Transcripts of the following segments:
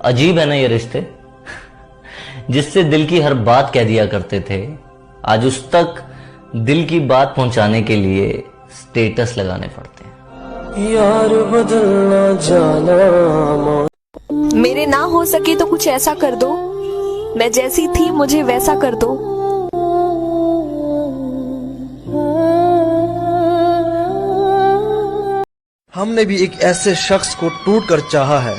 अजीब है ना ये रिश्ते। जिससे दिल की हर बात कह दिया करते थे, आज उस तक दिल की बात पहुंचाने के लिए स्टेटस लगाने पड़ते हैं। यार बदलना जाना मेरे ना हो सके तो कुछ ऐसा कर दो, मैं जैसी थी मुझे वैसा कर दो। हमने भी एक ऐसे शख्स को टूट कर चाहा है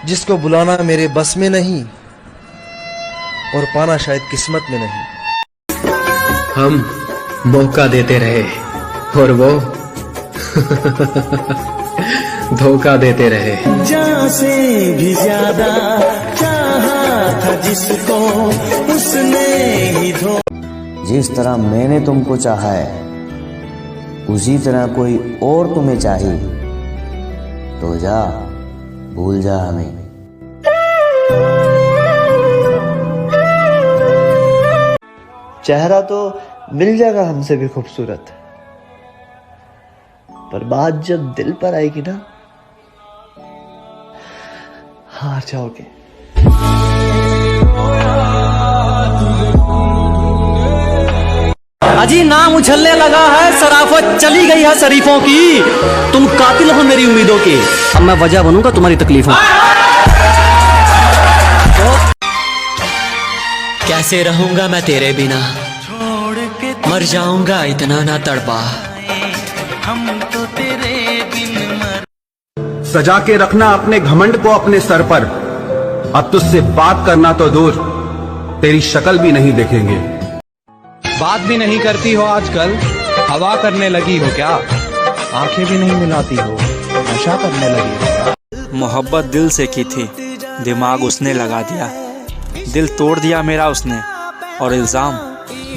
जिसको बुलाना मेरे बस में नहीं और पाना शायद किस्मत में नहीं। हम मौका देते रहे और वो धोखा देते रहे। जान से भी ज्यादा चाहा था जिसको उसने ही जिस तरह मैंने तुमको चाहा है उसी तरह कोई और तुम्हें चाहिए तो जा भूल जा हमें। चेहरा तो मिल जाएगा हमसे भी खूबसूरत, पर बात जब दिल पर आएगी ना हार जाओगे। अजी नाम उछलने लगा है, शराफत चली गई है शरीफों की। तुम कातिल हो मेरी उम्मीदों के, अब मैं वजह बनूंगा तुम्हारी तकलीफों। कैसे रहूंगा मैं तेरे बिना, मर जाऊंगा इतना ना तड़पा। हम तो तेरे बिन मर। सजा के रखना अपने घमंड को अपने सर पर, अब तुझसे बात करना तो दूर तेरी शक्ल भी नहीं देखेंगे। बात भी नहीं करती हो आजकल, हवा करने लगी हो क्या? आंखें भी नहीं मिलाती हो, नशा करने लगी हो क्या? मोहब्बत दिल से की थी, दिमाग उसने लगा दिया। दिल तोड़ दिया मेरा उसने और इल्जाम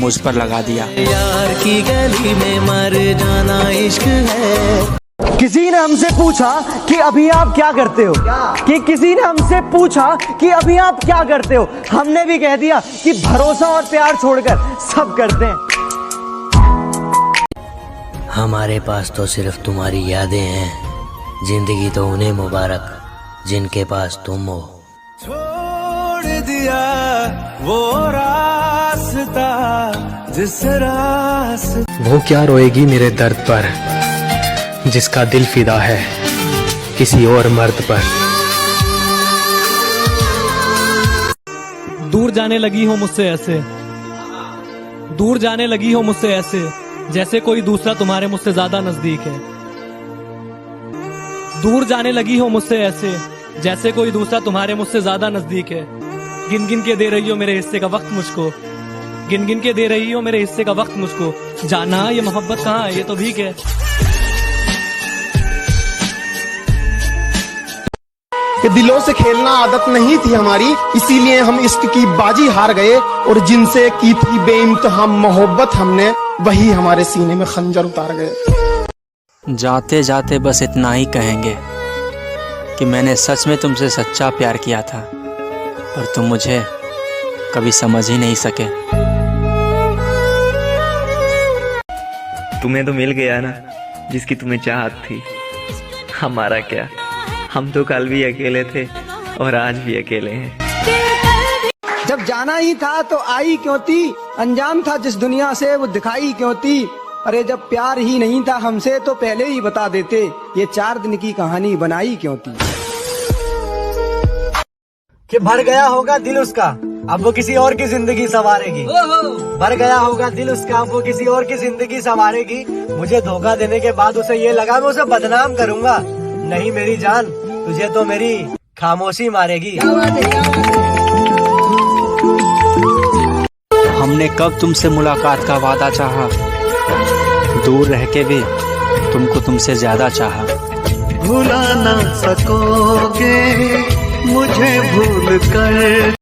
मुझ पर लगा दिया। यार की गली में मर जाना इश्क है। किसी ने हमसे पूछा कि अभी आप क्या करते हो, कि किसी ने हमसे पूछा कि अभी आप क्या करते हो, हमने भी कह दिया कि भरोसा और प्यार छोड़कर सब करते हैं। हमारे पास तो सिर्फ तुम्हारी यादें हैं, जिंदगी तो उन्हें मुबारक जिनके पास तुम हो। छोड़ दिया वो रास्ता जिस रास्ते। वो क्या रोएगी मेरे दर्द पर जिसका दिल फिदा है किसी और मर्द पर। दूर जाने लगी हो मुझसे ऐसे, दूर जाने लगी हो मुझसे ऐसे, जैसे कोई दूसरा तुम्हारे मुझसे ज्यादा नजदीक है। दूर जाने लगी हो मुझसे ऐसे, जैसे कोई दूसरा तुम्हारे मुझसे ज्यादा नजदीक है। गिन गिन के दे रही हो मेरे हिस्से का वक्त मुझको, गिन गिन के दे रही हो मेरे हिस्से का वक्त मुझको। जाना ये मोहब्बत कहाँ है, ये तो भीख है। कि दिलों से खेलना आदत नहीं थी हमारी, इसीलिए हम इश्क की बाजी हार गए और जिनसे की थी बेइंतहा मोहब्बत हमने, वही हमारे सीने में खंजर उतार गए। जाते जाते बस इतना ही कहेंगे कि मैंने सच में तुमसे सच्चा प्यार किया था, पर तुम मुझे कभी समझ ही नहीं सके। तुम्हें तो मिल गया ना जिसकी तुम्हें चाहत थी, हमारा क्या, हम तो कल भी अकेले थे और आज भी अकेले हैं। जब जाना ही था तो आई क्यों थी, अंजाम था जिस दुनिया से वो दिखाई क्यों थी। अरे जब प्यार ही नहीं था हमसे तो पहले ही बता देते, ये 4 दिन की कहानी बनाई क्यों थी। कि भर गया होगा दिल उसका, अब वो किसी और की जिंदगी संवारेगी। भर गया होगा दिल उसका, अब वो किसी और की जिंदगी संवारेगी। मुझे धोखा देने के बाद उसे ये लगा मैं उसे बदनाम करूंगा। नहीं मेरी जान, तुझे तो मेरी खामोशी मारेगी। हमने कब तुमसे मुलाकात का वादा चाहा, दूर रह के भी तुमको तुमसे ज्यादा चाहा। भुला ना सकोगे मुझे भूल कर।